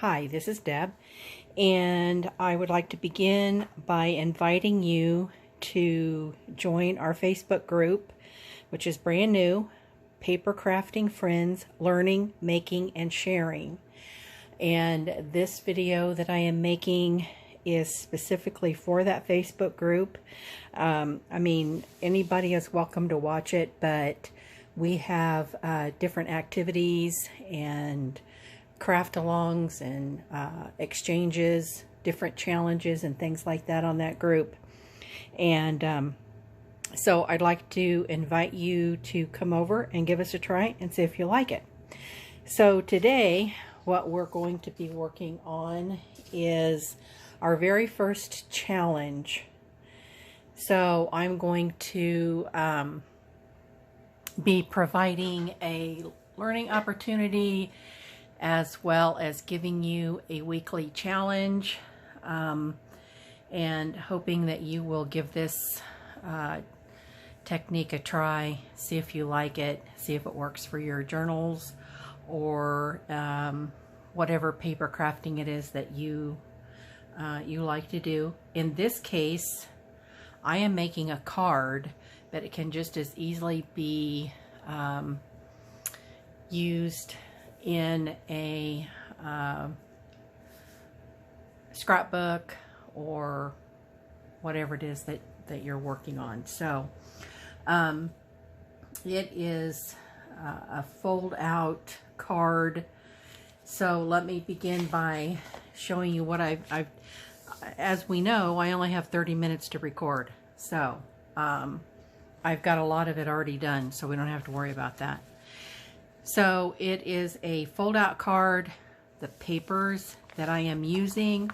Hi, this is Deb, and I would like to begin by inviting you to join our Facebook group, which is brand new, Paper Crafting Friends, Learning, Making, and Sharing. And this video that I am making is specifically for that Facebook group. Anybody is welcome to watch it, but we have different activities and craft-alongs and exchanges, different challenges and things like that on that group. And so I'd like to invite you to come over and give us a try and see if you like it. So today, what we're going to be working on is our very first challenge. So I'm going to be providing a learning opportunity as well as giving you a weekly challenge, and hoping that you will give this technique a try, see if you like it, see if it works for your journals or whatever paper crafting it is that you like to do. In this case, I am making a card, but it can just as easily be used in a scrapbook or whatever it is that you're working on. So it is a fold out card. So let me begin by showing you what I've as we know, I only have 30 minutes to record. So I've got a lot of it already done, so we don't have to worry about that. So it is a fold-out card. The papers that I am using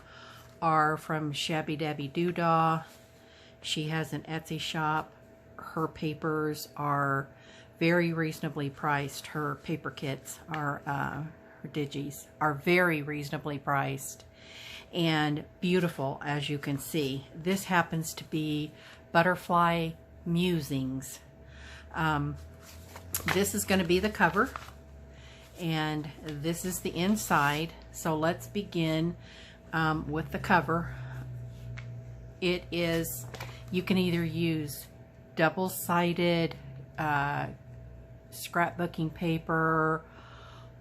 are from Shabby Dabby Doodah. She has an Etsy shop. Her papers are very reasonably priced. Her paper kits are, her digis are very reasonably priced and beautiful, as you can see. This happens to be Butterfly Musings. This is going to be the cover, and this is the inside. So let's begin with the cover. It is, you can either use double-sided scrapbooking paper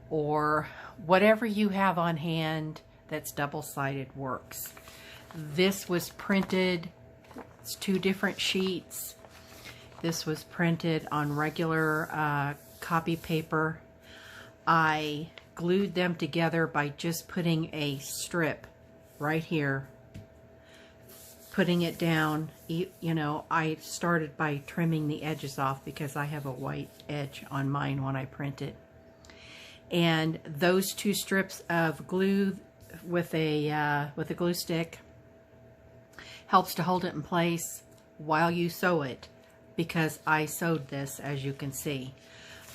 or whatever you have on hand that's double-sided works. This was printed, it's 2 different sheets. This was printed on regular copy paper. I glued them together by just putting a strip right here, putting it down. You know, I started by trimming the edges off because I have a white edge on mine when I print it. And those 2 strips of glue with a glue stick helps to hold it in place while you sew it, because I sewed this, as you can see.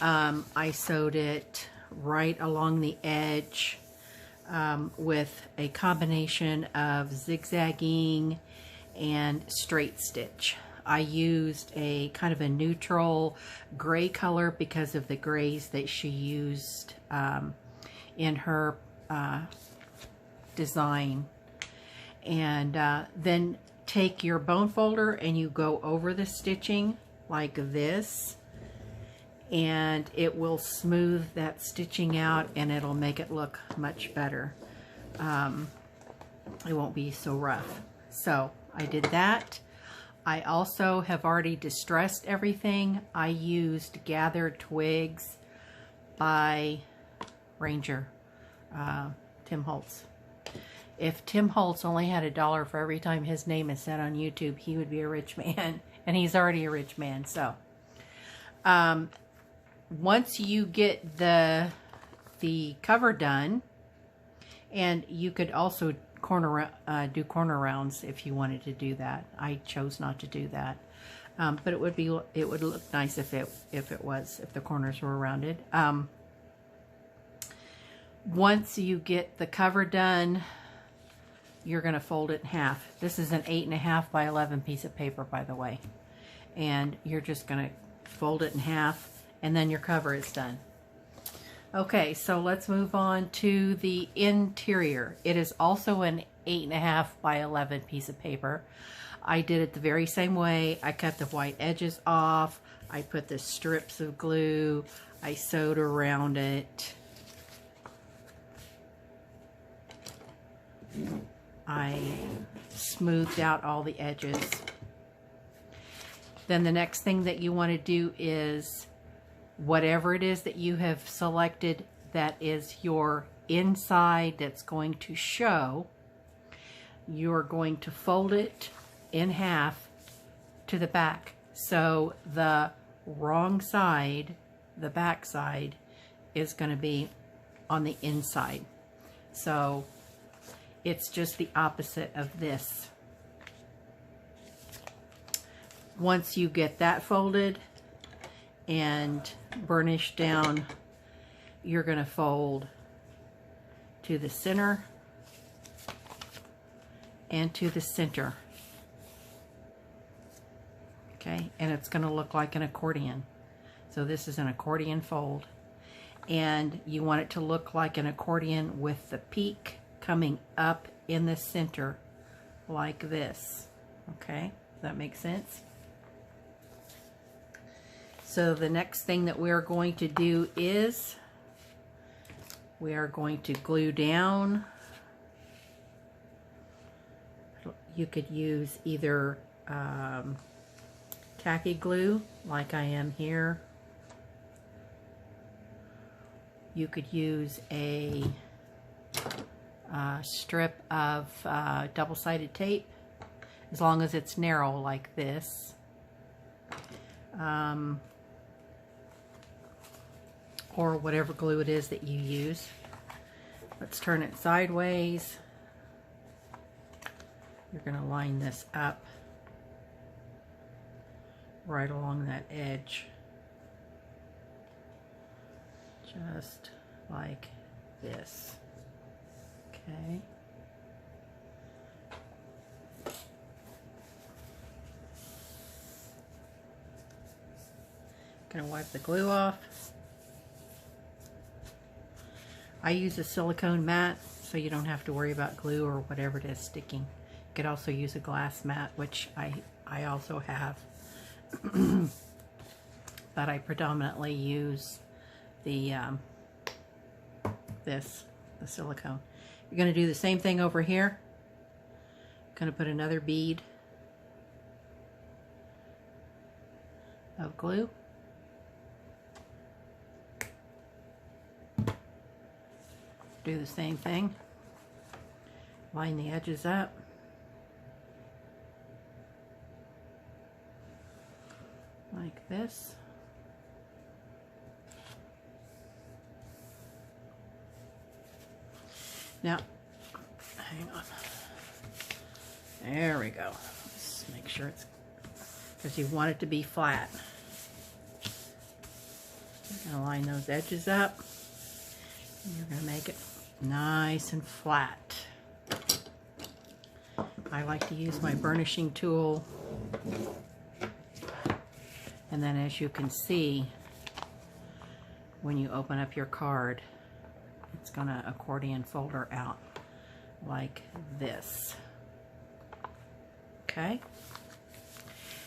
I sewed it right along the edge with a combination of zigzagging and straight stitch. I used a kind of a neutral gray color because of the grays that she used in her design. And then take your bone folder and you go over the stitching like this, and it will smooth that stitching out and it'll make it look much better. It won't be so rough. So I did that. I also have already distressed everything. I used Gathered Twigs by Ranger, Tim Holtz. If Tim Holtz only had $1 for every time his name is said on YouTube, he would be a rich man, and he's already a rich man. So once you get the cover done, and you could also do corner rounds if you wanted to do that. I chose not to do that, but it would look nice if the corners were rounded. Once you get the cover done, you're going to fold it in half. This is an 8.5 by 11 piece of paper, by the way. And you're just going to fold it in half, and then your cover is done. Okay, so let's move on to the interior. It is also an 8.5 by 11 piece of paper. I did it the very same way. I cut the white edges off. I put the strips of glue. I sewed around it. I smoothed out all the edges. Then the next thing that you want to do is whatever it is that you have selected that is your inside that's going to show, you're going to fold it in half to the back. So the wrong side, the back side, is going to be on the inside. So it's just the opposite of this. Once you get that folded and burnished down, you're going to fold to the center and to the center. Okay, and it's going to look like an accordion. So this is an accordion fold, and you want it to look like an accordion with the peak coming up in the center like this. Okay, does that make sense? So the next thing that we're going to do is we are going to glue down. You could use either tacky glue like I am here. You could use a strip of double-sided tape, as long as it's narrow like this. Or whatever glue it is that you use. Let's turn it sideways. You're going to line this up right along that edge, just like this. Okay. Going to wipe the glue off. I use a silicone mat, so you don't have to worry about glue or whatever it is sticking. You could also use a glass mat, which I also have. But I predominantly use the the silicone. You're going to do the same thing over here. Going to put another bead of glue. Do the same thing. Line the edges up. Like this. Now, hang on. There we go. Let's make sure it's, because you want it to be flat. You're going to line those edges up. And you're going to make it nice and flat. I like to use my burnishing tool. And then, as you can see, when you open up your card, it's going to accordion folder out like this. Okay?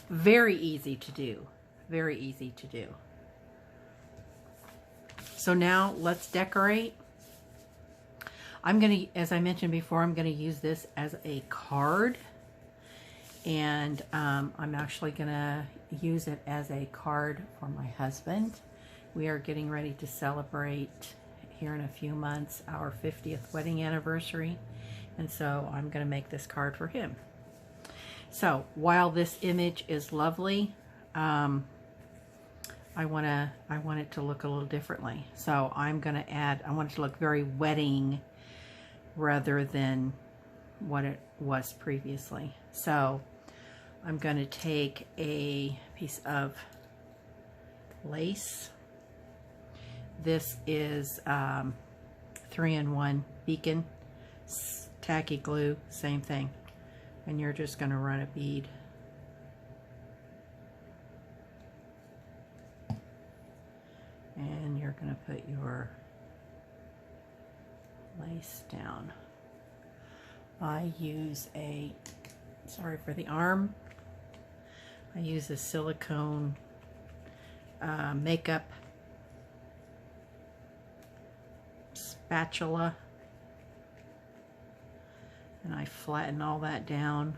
Very easy to do. Very easy to do. So now let's decorate. I'm going to, as I mentioned before, I'm going to use this as a card. And I'm actually going to use it as a card for my husband. We are getting ready to celebrate here in a few months our 50th wedding anniversary, and so I'm going to make this card for him. So while this image is lovely, I want it to look a little differently. So I'm going to add, I want it to look very wedding rather than what it was previously. So I'm going to take a piece of lace. This is 3-in-1 beacon, tacky glue, same thing. And you're just going to run a bead and you're going to put your lace down. I use a, sorry for the arm, I use a silicone makeup spatula, and I flatten all that down,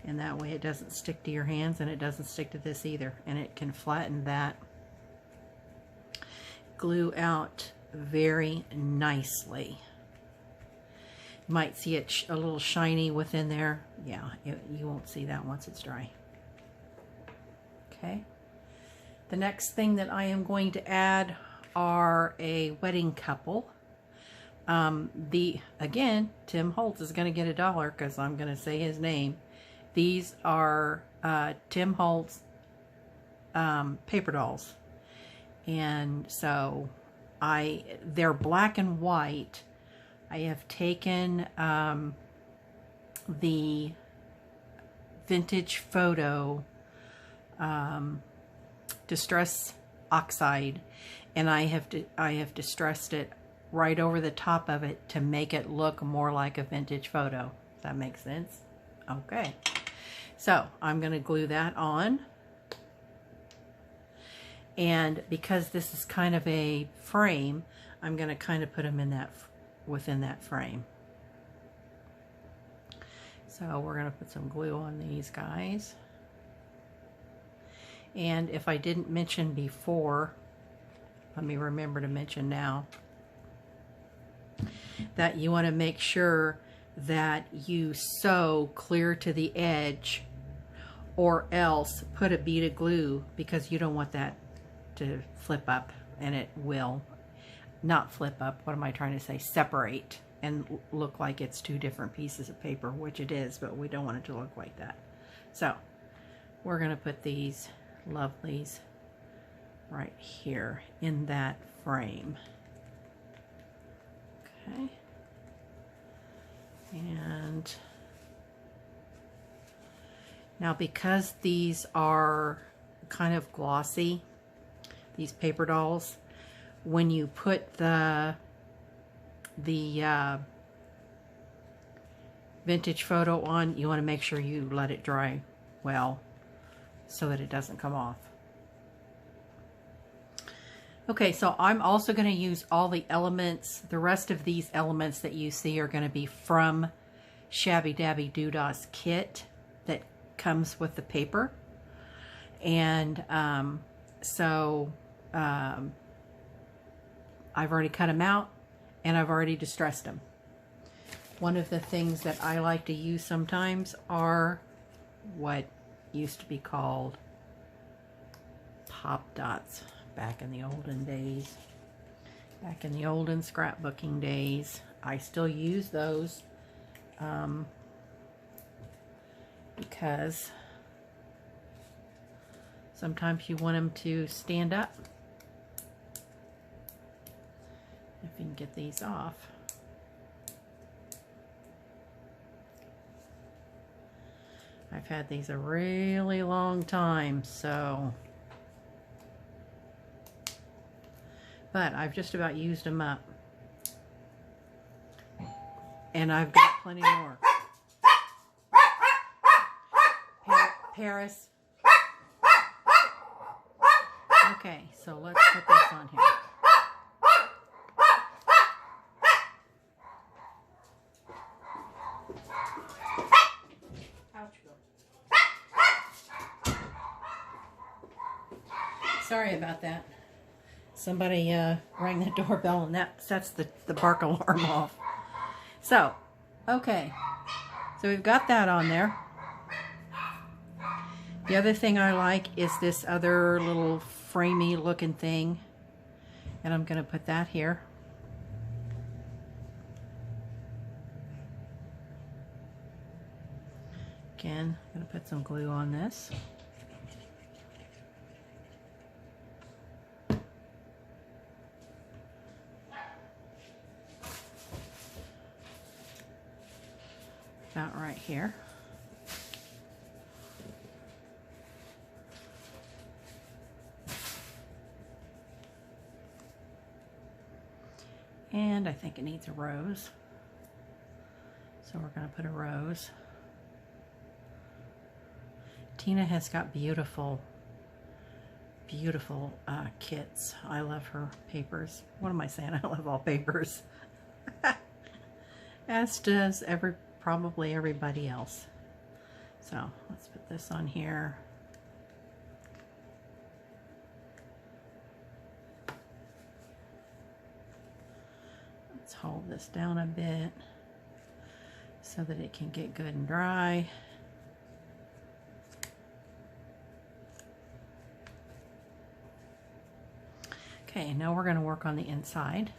and that way it doesn't stick to your hands, and it doesn't stick to this either, and it can flatten that glue out very nicely. You might see it a little shiny within there. Yeah, you won't see that once it's dry. Okay. The next thing that I am going to add are a wedding couple. Again, Tim Holtz is going to get $1 because I'm going to say his name. These are Tim Holtz paper dolls. And so they're black and white. I have taken the vintage photo distress oxide, and I have distressed it right over the top of it to make it look more like a vintage photo. Does that make sense? Okay. So I'm going to glue that on. And because this is kind of a frame, I'm going to kind of put them in that within that frame. So we're going to put some glue on these guys. And if I didn't mention before, let me remember to mention now, that you want to make sure that you sew clear to the edge, or else put a bead of glue, because you don't want that to flip up, and it will not flip up. What am I trying to say? Separate and look like it's two different pieces of paper, which it is, but we don't want it to look like that. So we're going to put these lovelies right here in that frame. Okay. And now, because these are kind of glossy, these paper dolls, when you put the vintage photo on, you want to make sure you let it dry well so that it doesn't come off. Okay, so I'm also going to use all the elements. The rest of these elements that you see are going to be from Shabby Dabby Doodah's kit that comes with the paper. And I've already cut them out, and I've already distressed them. One of the things that I like to use sometimes are what used to be called pop dots back in the olden days. Back in the olden scrapbooking days, I still use those because sometimes you want them to stand up. If you can get these off. I've had these a really long time, so. But I've just about used them up. And I've got plenty more. Paris. Okay, so let's put this on here. Sorry about that. Somebody rang the doorbell, and that sets the bark alarm off. So, okay. So we've got that on there. The other thing I like is this other little framey looking thing. And I'm going to put that here. Again, I'm going to put some glue on this. About right here. And I think it needs a rose. So we're going to put a rose. Tina has got beautiful, beautiful kits. I love her papers. What am I saying? I love all papers. As does probably everybody else. So let's put this on here. Let's hold this down a bit so that it can get good and dry. Okay, now we're going to work on the inside.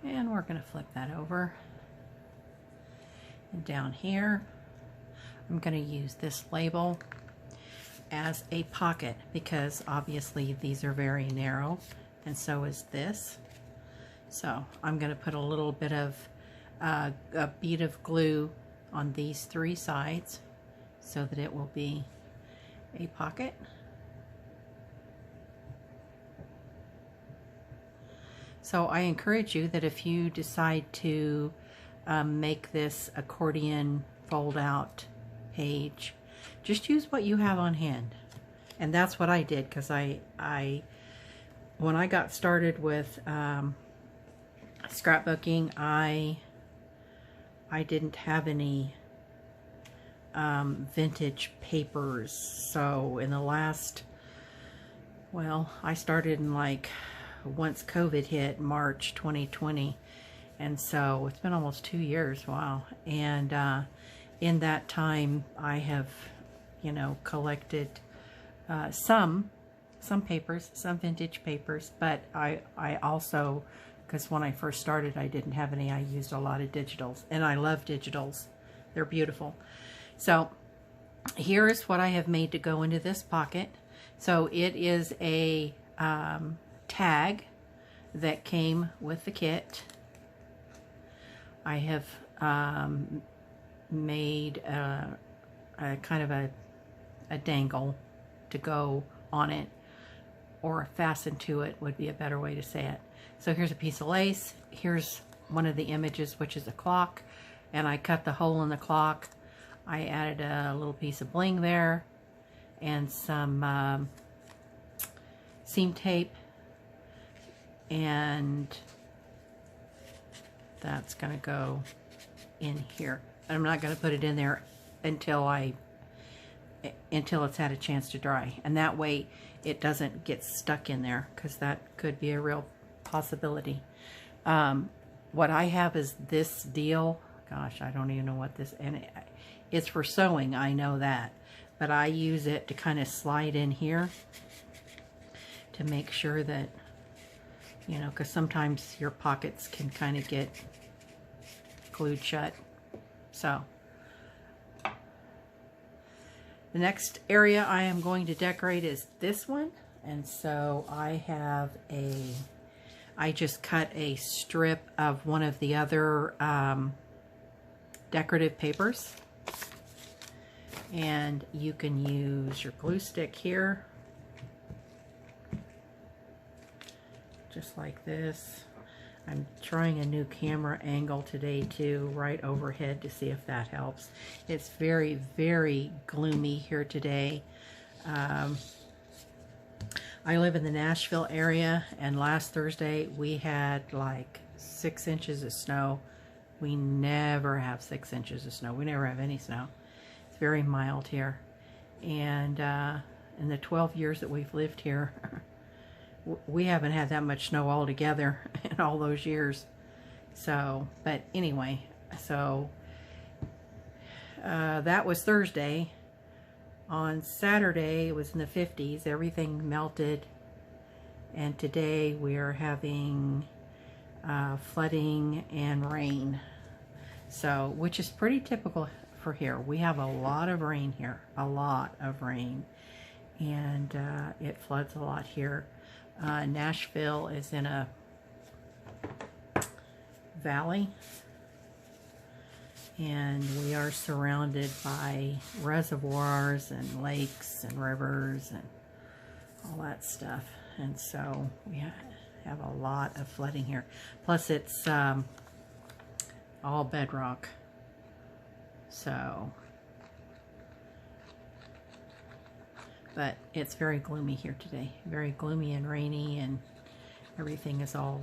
And we're going to flip that over. And down here, I'm going to use this label as a pocket because obviously these are very narrow and so is this. So I'm going to put a little bit of a bead of glue on these three sides so that it will be a pocket. So I encourage you that if you decide to make this accordion fold out page, just use what you have on hand. And that's what I did, because when I got started with scrapbooking, I didn't have any vintage papers. So in the last, well, I started in like once COVID hit, March 2020, and so it's been almost 2 years. Wow. And in that time I have, you know, collected some papers, some vintage papers, but I also, because when I first started I didn't have any, I used a lot of digitals, and I love digitals. They're beautiful. So here is what I have made to go into this pocket. So it is a tag that came with the kit. I have made a kind of a dangle to go on it, or fasten to it would be a better way to say it. So here's a piece of lace. Here's one of the images, which is a clock, and I cut the hole in the clock. I added a little piece of bling there and some seam tape, and that's going to go in here. I'm not going to put it in there until it's had a chance to dry, and that way it doesn't get stuck in there, because that could be a real possibility. What I have is this deal. Gosh, I don't even know what this, and it's for sewing, I know that, but I use it to kind of slide in here to make sure that, you know, because sometimes your pockets can kind of get glued shut. So the next area I am going to decorate is this one, and so I just cut a strip of one of the other decorative papers, and you can use your glue stick here, just like this. I'm trying a new camera angle today too, right overhead, to see if that helps. It's very, very gloomy here today. I live in the Nashville area, and last Thursday we had like 6 inches of snow. We never have 6 inches of snow. We never have any snow. It's very mild here. And in the 12 years that we've lived here, we haven't had that much snow altogether in all those years. So, but anyway, so that was Thursday. On Saturday, it was in the 50s. Everything melted. And today we are having flooding and rain. So, which is pretty typical for here. We have a lot of rain here. A lot of rain. And it floods a lot here. Nashville is in a valley, and we are surrounded by reservoirs and lakes and rivers and all that stuff, and so we have a lot of flooding here. Plus it's all bedrock. So, but it's very gloomy here today. Very gloomy and rainy, and everything is all,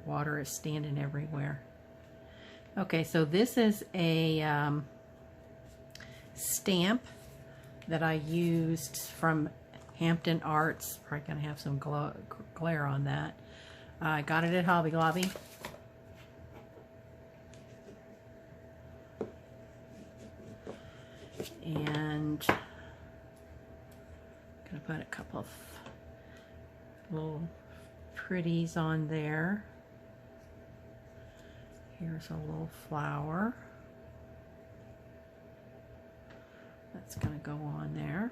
water is standing everywhere. Okay, so this is a stamp that I used from Hampton Arts. Probably gonna have some glare on that. I got it at Hobby Lobby. And I'm gonna put a couple of little pretties on there. Here's a little flower. That's gonna go on there.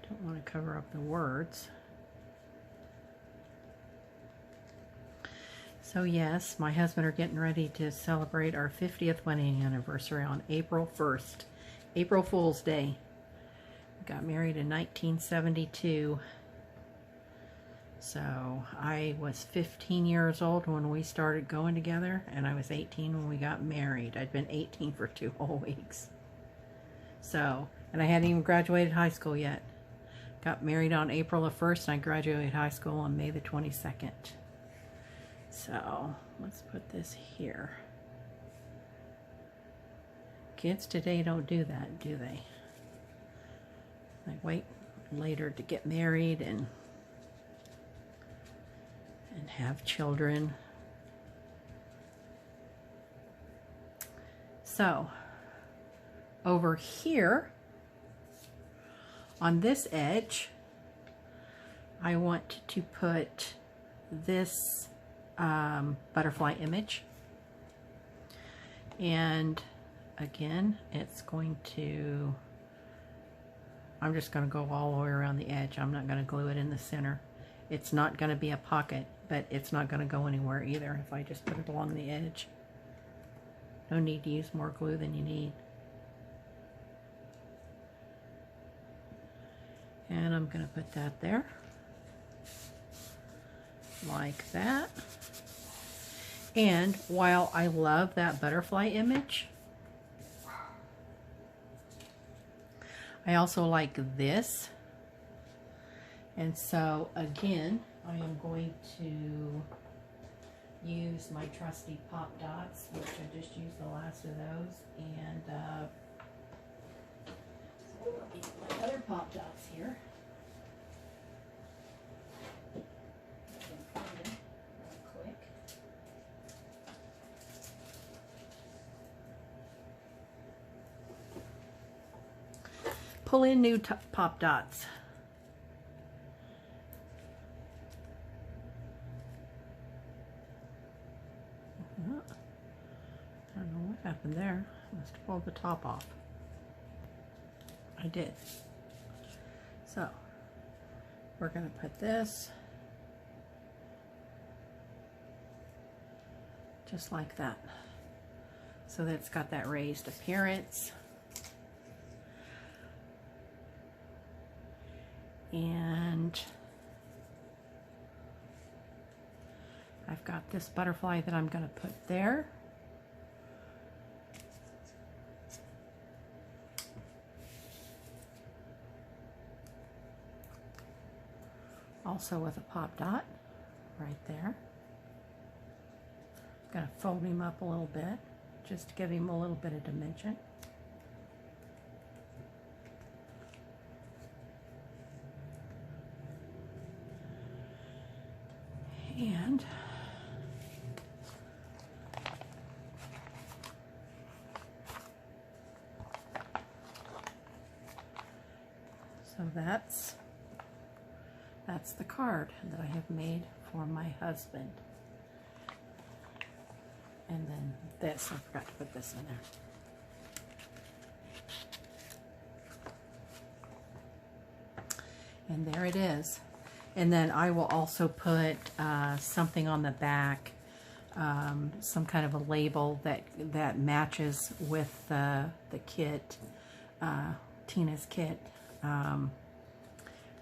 Don't want to cover up the words. So yes, my husband are getting ready to celebrate our 50th wedding anniversary on April 1st. April Fool's Day. We got married in 1972. So I was 15 years old when we started going together, and I was 18 when we got married. I'd been 18 for 2 whole weeks. So, and I hadn't even graduated high school yet. Got married on April the 1st, and I graduated high school on May the 22nd. So, let's put this here. Kids today don't do that, do they? They wait later to get married and have children. So, over here, on this edge, I want to put this butterfly image, and again it's going to, I'm just going to go all the way around the edge. I'm not going to glue it in the center. It's not going to be a pocket, but it's not going to go anywhere either if I just put it along the edge. No need to use more glue than you need. And I'm going to put that there like that. And while I love that butterfly image, I also like this. And so again, I am going to use my trusty pop dots, which I just used the last of those, and so let me get my other pop dots here. Pull in new pop dots. I don't know what happened there. I must have pulled the top off. I did. So, we're going to put this just like that, so that it's got that raised appearance. And I've got this butterfly that I'm going to put there. Also with a pop dot right there. I'm going to fold him up a little bit just to give him a little bit of dimension. And so that's the card that I have made for my husband. And then this, I forgot to put this in there. And there it is. And then I will also put something on the back, some kind of a label that matches with the kit, Tina's kit.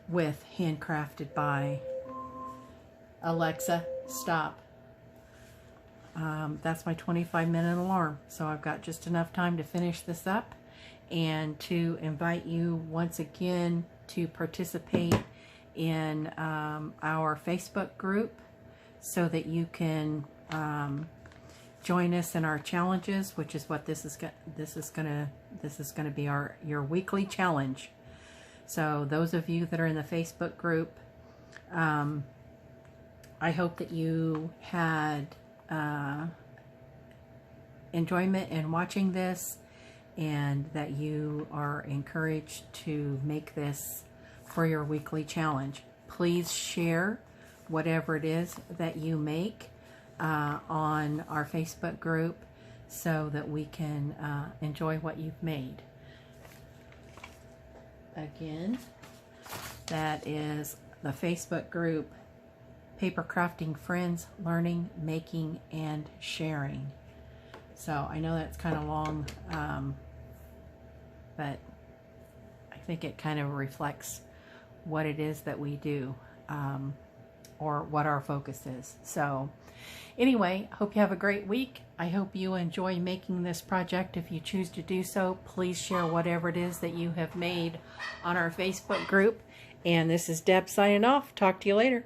with Handcrafted by. Alexa, stop. That's my 25-minute alarm. So I've got just enough time to finish this up and to invite you once again to participate in our Facebook group so that you can join us in our challenges, which is what this is gonna be your weekly challenge. So those of you that are in the Facebook group, I hope that you had enjoyment in watching this, and that you are encouraged to make this for your weekly challenge. Please share whatever it is that you make on our Facebook group so that we can enjoy what you've made. Again, that is the Facebook group, Paper Crafting Friends, Learning, Making, and Sharing. So I know that's kind of long, but I think it kind of reflects what it is that we do, or what our focus is. So anyway, I hope you have a great week. I hope you enjoy making this project. If you choose to do so, please share whatever it is that you have made on our Facebook group. And this is Deb signing off. Talk to you later.